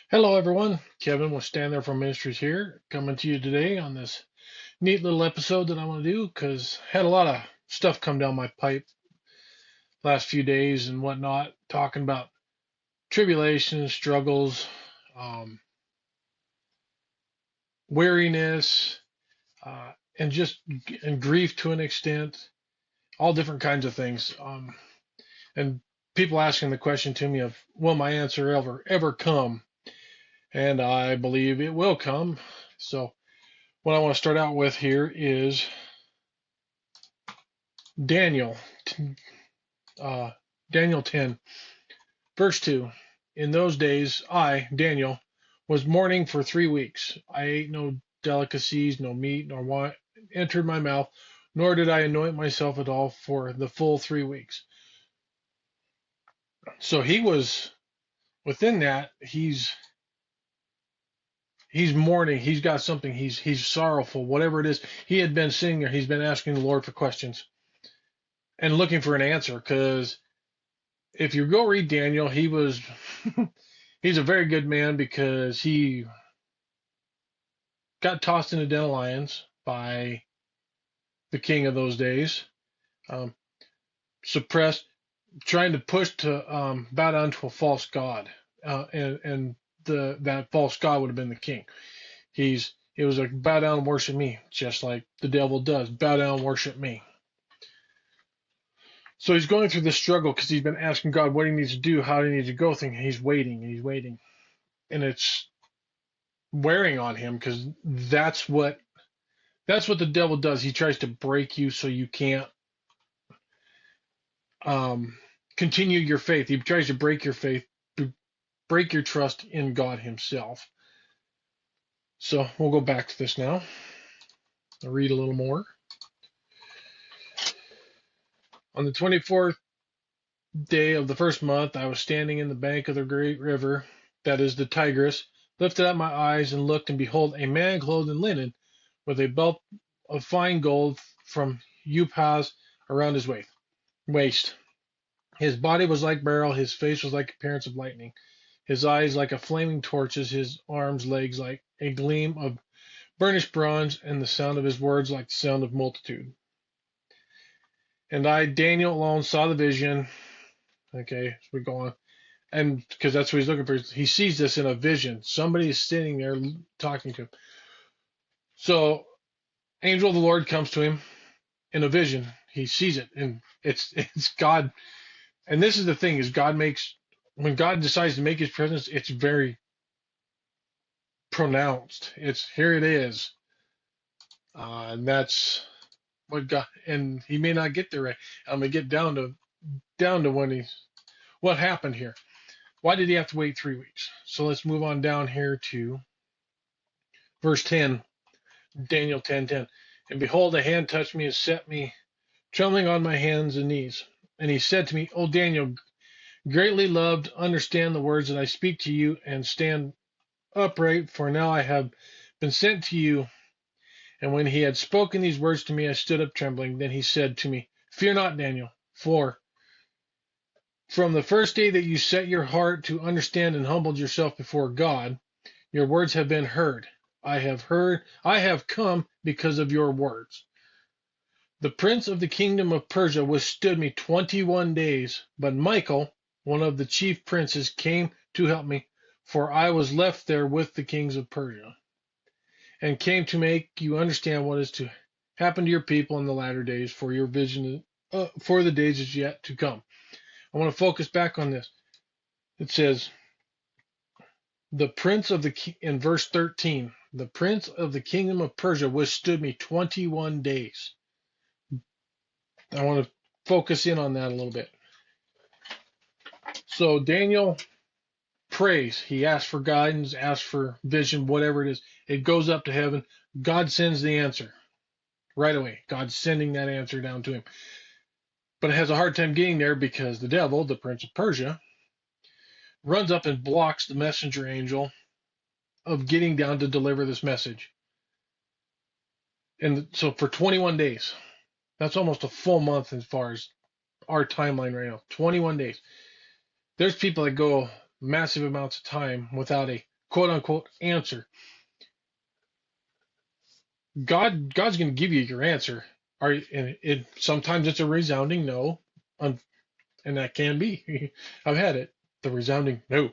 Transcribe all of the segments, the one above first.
Hello, everyone. Kevin with Stand There for Ministries here, coming to you today on this neat little episode that I want to do because I had a lot of stuff come down my pipe last few days and whatnot, talking about tribulations, struggles, um, weariness, and just and grief to an extent, all different kinds of things. And people asking the question to me of, will my answer ever come? And I believe it will come. So what I want to start out with here is Daniel, uh, Daniel 10, verse 2. In those days, I, Daniel, was mourning for 3 weeks. I ate no delicacies, no meat, nor wine entered my mouth, nor did I anoint myself at all for the full 3 weeks. So he was within that. He's mourning. He's got something. He's sorrowful. Whatever it is, he had been sitting there. He's been asking the Lord for questions and looking for an answer because if you go read Daniel, he's a very good man because he got tossed in the den of lions by the king of those days, um, suppressed, trying to push to bow down to a false god, and that false god would have been the king. It was like bow down and worship me, just like the devil does. Bow down and worship me. So he's going through this struggle because he's been asking God what he needs to do, how he needs to go. Thinking he's waiting and he's waiting, and it's wearing on him because that's what the devil does. He tries to break you so you can't continue your faith. He tries to break your faith, break your trust in God Himself. So we'll go back to this now. I'll read a little more. On the 24th day of the first month, I was standing in the bank of the great river, that is the Tigris, lifted up my eyes and looked, and behold, a man clothed in linen, with a belt of fine gold from Uphaz around his waist. His body was like beryl, his face was like appearance of lightning, his eyes like a flaming torches, his arms, legs like a gleam of burnished bronze, and the sound of his words like the sound of multitude. And I, Daniel, alone saw the vision. Okay, so we go on. And because that's what he's looking for. He sees this in a vision. Somebody is sitting there talking to him. So, angel of the Lord comes to him in a vision. He sees it, and it's God. And this is the thing: is when God decides to make His presence, it's very pronounced. It's here it is, and that's what God. And He may not get there right. I'm gonna get down to what happened here. Why did He have to wait 3 weeks? So let's move on down here to verse 10, Daniel 10:10. And behold, a hand touched me and set me trembling on my hands and knees. And he said to me, O Daniel, greatly loved, understand the words that I speak to you and stand upright, for now I have been sent to you. And when he had spoken these words to me, I stood up trembling. Then he said to me, Fear not, Daniel, for from the first day that you set your heart to understand and humbled yourself before God, your words have been heard. I have come because of your words. The prince of the kingdom of Persia withstood me 21 days, but Michael, one of the chief princes, came to help me, for I was left there with the kings of Persia, and came to make you understand what is to happen to your people in the latter days, for your vision, for the days is yet to come. I want to focus back on this. It says, in verse 13, the prince of the kingdom of Persia withstood me 21 days. I want to focus in on that a little bit. So Daniel prays. He asks for guidance, asks for vision, whatever it is. It goes up to heaven. God sends the answer right away. God's sending that answer down to him. But it has a hard time getting there because the devil, the prince of Persia, runs up and blocks the messenger angel of getting down to deliver this message. And so for 21 days, that's almost a full month as far as our timeline right now. 21 days. There's people that go massive amounts of time without a quote unquote answer. God's going to give you your answer. And sometimes it's a resounding no, and that can be. I've had it, the resounding no.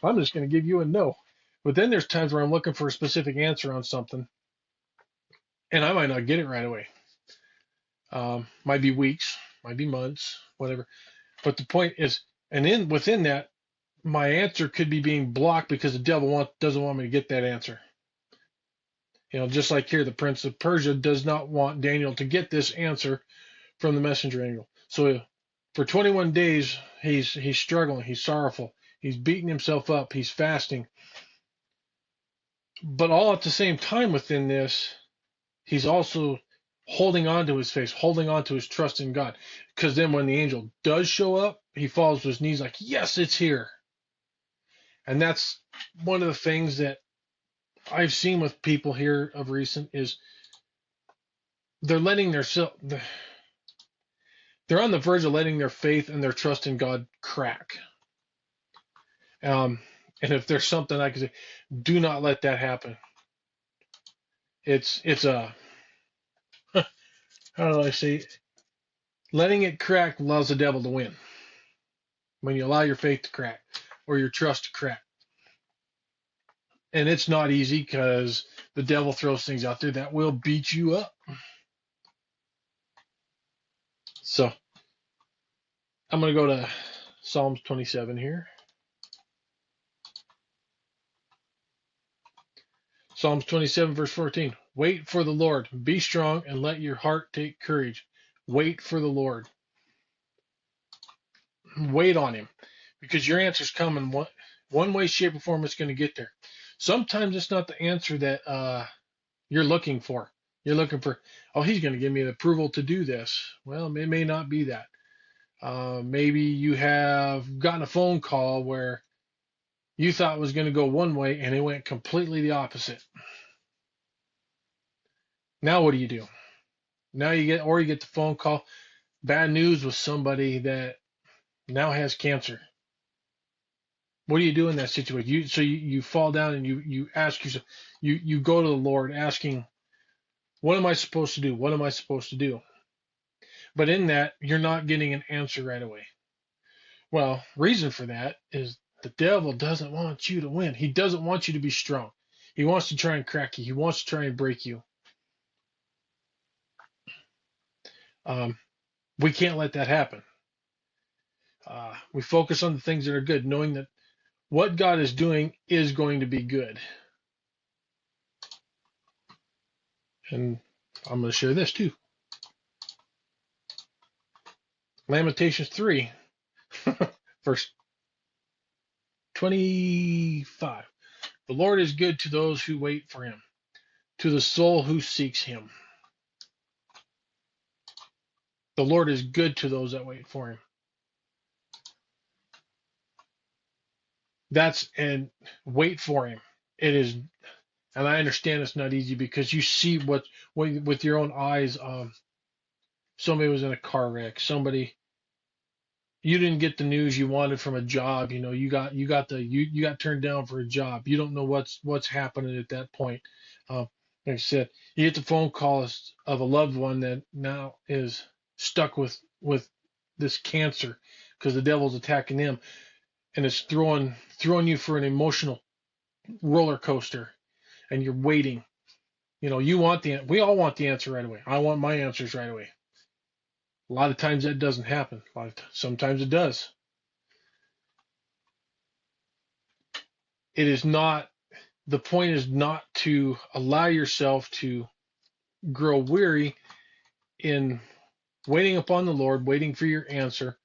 I'm just going to give you a no. But then there's times where I'm looking for a specific answer on something, and I might not get it right away. Might be weeks, might be months, whatever. But the point is, and within that, my answer could be being blocked because the devil doesn't want me to get that answer. Just like here, the prince of Persia does not want Daniel to get this answer from the messenger angel. So for 21 days, he's struggling, he's sorrowful, he's beating himself up, he's fasting. But all at the same time within this, he's also holding on to his faith, holding on to his trust in God. Because then when the angel does show up, he falls to his knees like, yes, it's here. And that's one of the things that I've seen with people here of recent is they're letting they're on the verge of letting their faith and their trust in God crack. And if there's something I can say, do not let that happen. It's a how do I say? Letting it crack allows the devil to win. When you allow your faith to crack or your trust to crack. And it's not easy because the devil throws things out there that will beat you up. So I'm going to go to Psalms 27 here. Psalms 27, verse 14. Wait for the Lord. Be strong and let your heart take courage. Wait for the Lord. Wait on him because your answer's coming. One way, shape, or form, it's going to get there. Sometimes it's not the answer that you're looking for. You're looking for, oh, he's going to give me the approval to do this. Well, it may not be that. Maybe you have gotten a phone call where you thought it was going to go one way and it went completely the opposite. Now what do? Now you get the phone call, bad news with somebody that now has cancer. What do you do in that situation? You fall down and you ask yourself, you go to the Lord asking, what am I supposed to do? What am I supposed to do? But in that, you're not getting an answer right away. Well, reason for that is the devil doesn't want you to win. He doesn't want you to be strong. He wants to try and crack you. He wants to try and break you. We can't let that happen. We focus on the things that are good, knowing that what God is doing is going to be good. And I'm going to share this too. Lamentations 3, verse 25. The Lord is good to those who wait for him, to the soul who seeks him. The Lord is good to those that wait for him. And wait for him. It is, and I understand it's not easy because you see what with your own eyes. Somebody was in a car wreck. You didn't get the news you wanted from a job. You got turned down for a job. You don't know what's happening at that point. Like I said, you get the phone call of a loved one that now is stuck with this cancer because the devil's attacking them, and it's throwing you for an emotional roller coaster, and you're waiting. We all want the answer right away. I want my answers right away. A lot of times that doesn't happen. Sometimes it does. The point is not to allow yourself to grow weary in waiting upon the Lord, waiting for your answer,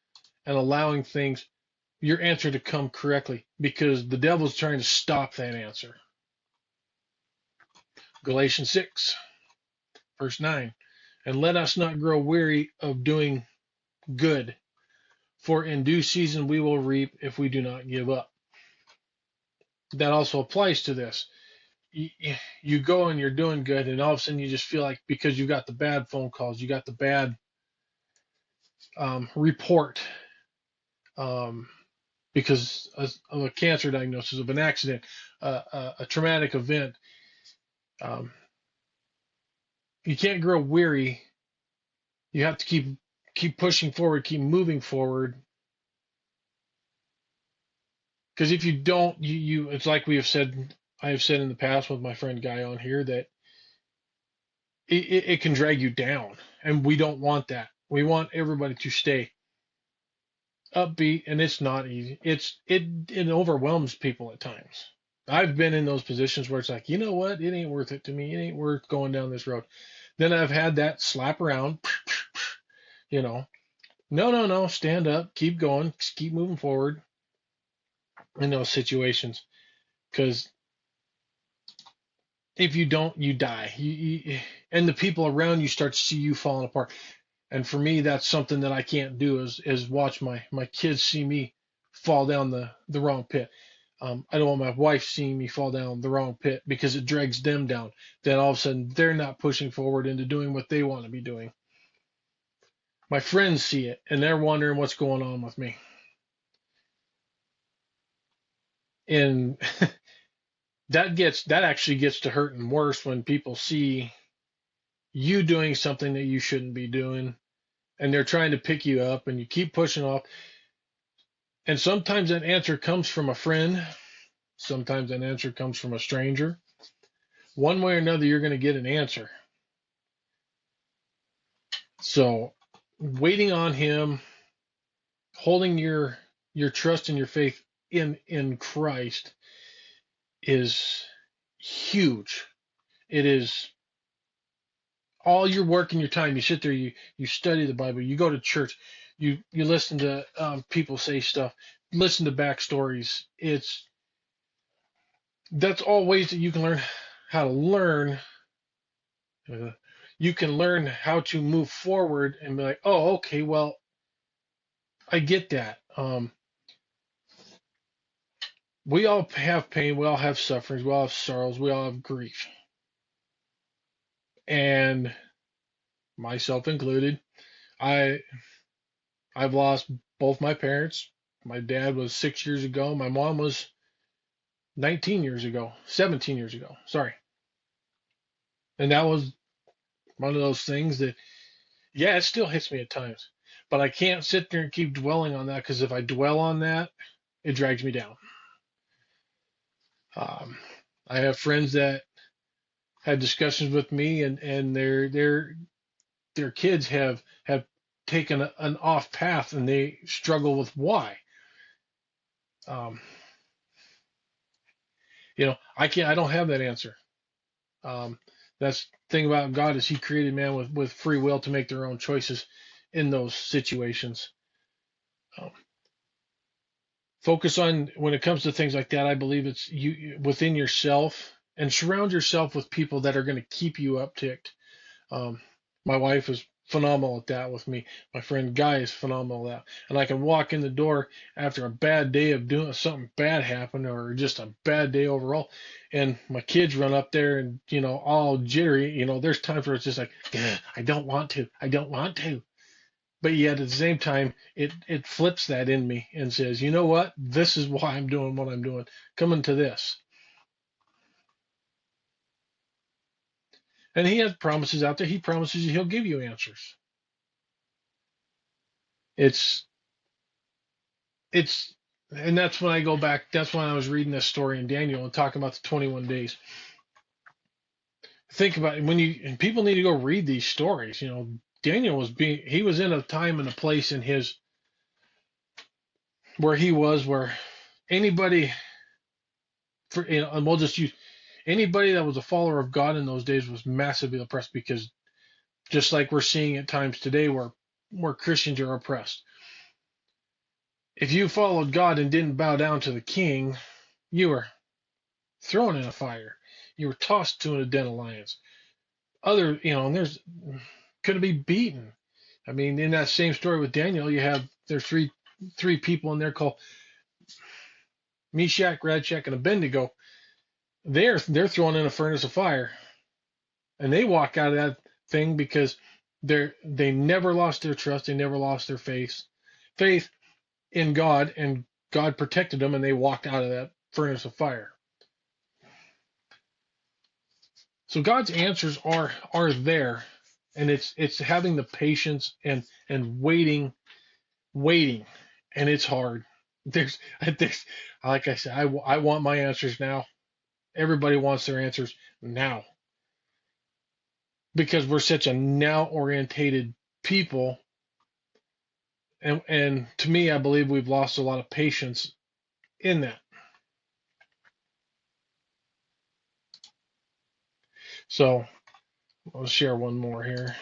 and allowing your answer to come correctly, because the devil's trying to stop that answer. Galatians 6, verse 9. And let us not grow weary of doing good, for in due season we will reap if we do not give up. That also applies to this. You go and you're doing good, and all of a sudden you just feel like, because you got the bad phone calls, you got the bad report, because of a cancer diagnosis, of an accident, a traumatic event. Um, you can't grow weary. You have to keep pushing forward, keep moving forward. Because if you don't, it's like I have said in the past with my friend Guy on here, that it can drag you down, and we don't want that. We want everybody to stay upbeat, and it's not easy. It overwhelms people at times. I've been in those positions where it's like, you know what, it ain't worth it to me. It ain't worth going down this road. Then I've had that slap around, you know. No, no, no, stand up, keep going, keep moving forward in those situations. Because if you don't, you die. And the people around you start to see you falling apart. And for me, that's something that I can't do, is watch my kids see me fall down the wrong pit. I don't want my wife seeing me fall down the wrong pit, because it drags them down. Then all of a sudden they're not pushing forward into doing what they want to be doing. My friends see it and they're wondering what's going on with me. And that actually gets to hurting worse when people see you doing something that you shouldn't be doing, and they're trying to pick you up, and you keep pushing off. And sometimes that answer comes from a friend, sometimes that answer comes from a stranger. One way or another, you're going to get an answer. So waiting on him, holding your trust and your faith in Christ is huge. It is all your work and your time. You sit there, you study the Bible, you go to church, you listen to people say stuff, listen to backstories. That's all ways that you can learn how to learn. Uh, you can learn how to move forward and be like, oh, okay, well, I get that. We all have pain, we all have sufferings, we all have sorrows, we all have grief, and myself included. I I've lost both my parents. My dad was 6 years ago. My mom was 19 years ago, 17 years ago. Sorry. And that was one of those things that, yeah, it still hits me at times. But I can't sit there and keep dwelling on that, because if I dwell on that, it drags me down. Um, I have friends that had discussions with me, and their kids have taken an off path, and they struggle with why. Um, I don't have that answer. Um, that's the thing about God, is He created man with free will to make their own choices in those situations. Um, Focus on, when it comes to things like that, I believe it's you within yourself, and surround yourself with people that are going to keep you upticked. My wife is phenomenal at that with me. My friend Guy is phenomenal at that. And I can walk in the door after a bad day of doing something bad happened, or just a bad day overall, and my kids run up there and, all jittery. There's times where it's just like, I don't want to. I don't want to. But yet at the same time, it flips that in me and says, you know what? This is why I'm doing what I'm doing. Coming to this. And he has promises out there. He promises you he'll give you answers. It's it's and that's when I go back. That's when I was reading this story in Daniel and talking about the 21 days. Think about it, and people need to go read these stories. Daniel he was in a time and a place in his where he was, where anybody, and we'll just use anybody that was a follower of God in those days, was massively oppressed, because just like we're seeing at times today, where Christians are oppressed. If you followed God and didn't bow down to the king, you were thrown in a fire. You were tossed to a den of lions. And could be beaten. I mean, in that same story with Daniel, there's three people in there called Meshach, Radshach, and Abednego. They're thrown in a furnace of fire, and they walk out of that thing because they never lost their trust. They never lost their faith in God, and God protected them and they walked out of that furnace of fire. So God's answers are there, and it's having the patience and waiting, and it's hard. There's like I said, I want my answers now. Everybody wants their answers now because we're such a now orientated people, and to me, I believe we've lost a lot of patience in that. So I'll share one more here.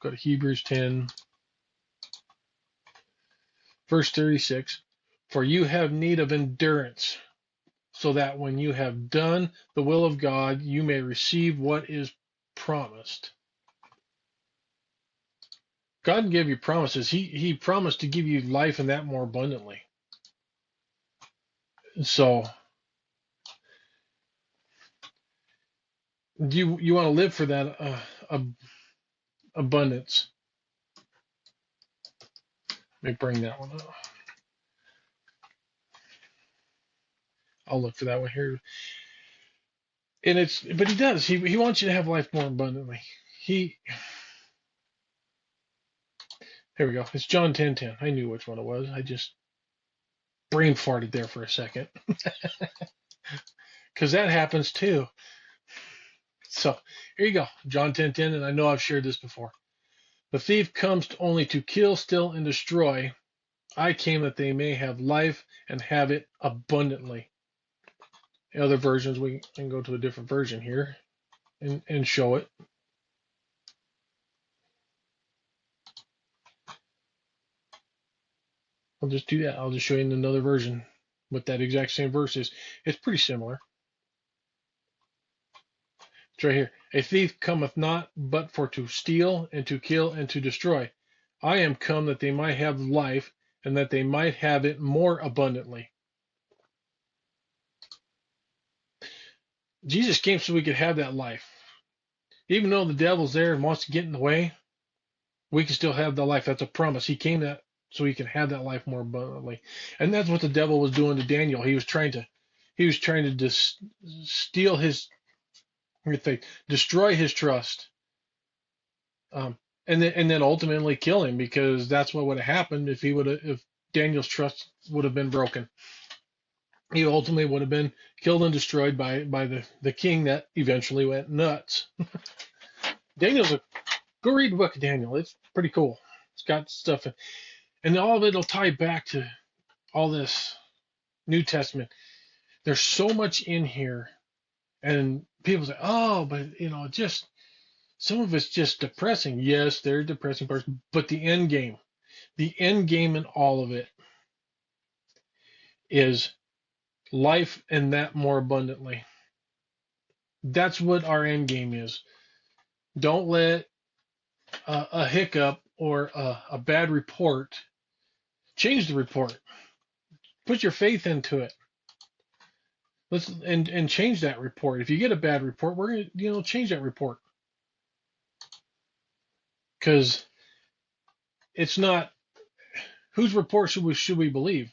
Go to Hebrews 10, verse 36. For you have need of endurance, so that when you have done the will of God, you may receive what is promised. God gave you promises. He promised to give you life and that more abundantly. So you want to live for that abundance. Let me bring that one up. I'll look for that one here. And but he does. He wants you to have life more abundantly. Here we go. It's John 10:10. I knew which one it was. I just brain farted there for a second. Because that happens too. So here you go. John 10:10, and I know I've shared this before. The thief comes only to kill, steal, and destroy. I came that they may have life and have it abundantly. In other versions, we can go to a different version here and show it. I'll just do that. I'll just show you in another version what that exact same verse is. It's pretty similar. It's right here. A thief cometh not but for to steal and to kill and to destroy. I am come that they might have life and that they might have it more abundantly. Jesus came so we could have that life. Even though the devil's there and wants to get in the way, we can still have the life. That's a promise. He came that so he can have that life more abundantly. And that's what the devil was doing to Daniel. He was trying to steal his faith, destroy his trust, and then ultimately kill him, because that's what would have happened if Daniel's trust would have been broken. He ultimately would have been killed and destroyed by the king that eventually went nuts. Go read the book of Daniel. It's pretty cool. It's got stuff, and all of it will tie back to all this New Testament. There's so much in here, and people say, "Oh, but just some of it's just depressing." Yes, there are depressing parts, but the end game in all of it is life and that more abundantly. That's what our end game is. Don't let a hiccup or a bad report change the report. Put your faith into it. And change that report. If you get a bad report, we're gonna change that report, because it's not whose report should we believe.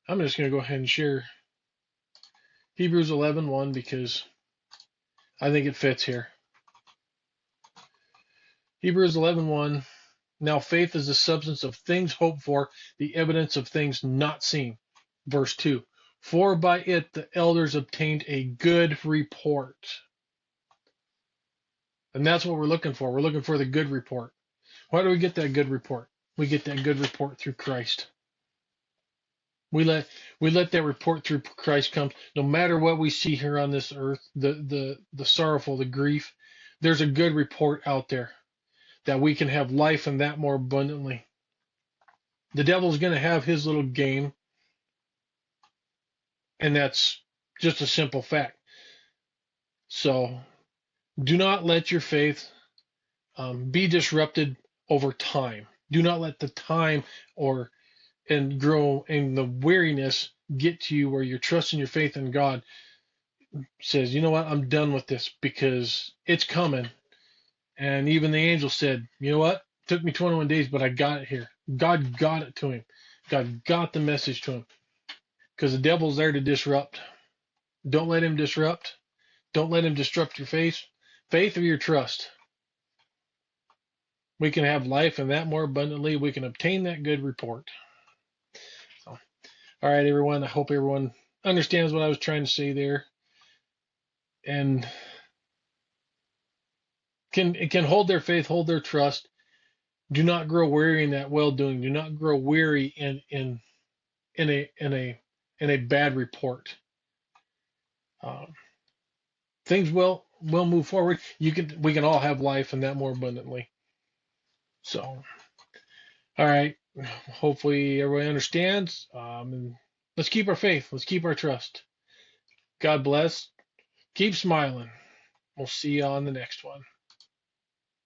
I'm just gonna go ahead and share Hebrews 11:1 because I think it fits here. Hebrews 11:1. Now faith is the substance of things hoped for, the evidence of things not seen. Verse 2. For by it the elders obtained a good report. And that's what we're looking for. We're looking for the good report. Why do we get that good report? We get that good report through Christ. We let that report through Christ come. No matter what we see here on this earth, the sorrowful, the grief, there's a good report out there that we can have life and that more abundantly. The devil's going to have his little game, and that's just a simple fact. So do not let your faith be disrupted over time. Do not let the time and grow and the weariness get to you where your trust and your faith in God says, you know what, I'm done with this because it's coming. And even the angel said, you know what, it took me 21 days, but I got it here. God got it to him. God got the message to him. because the devil's there to disrupt. Don't let him disrupt. Don't let him disrupt your faith or your trust. We can have life and that more abundantly. We can obtain that good report. So, all right, everyone. I hope everyone understands what I was trying to say there, and can hold their faith, hold their trust. Do not grow weary in that well doing. Do not grow weary in a bad report. Um, Things will move forward. We can all have life and that more abundantly. So, all right. Hopefully everybody understands. And let's keep our faith. Let's keep our trust. God bless. Keep smiling. We'll see you on the next one.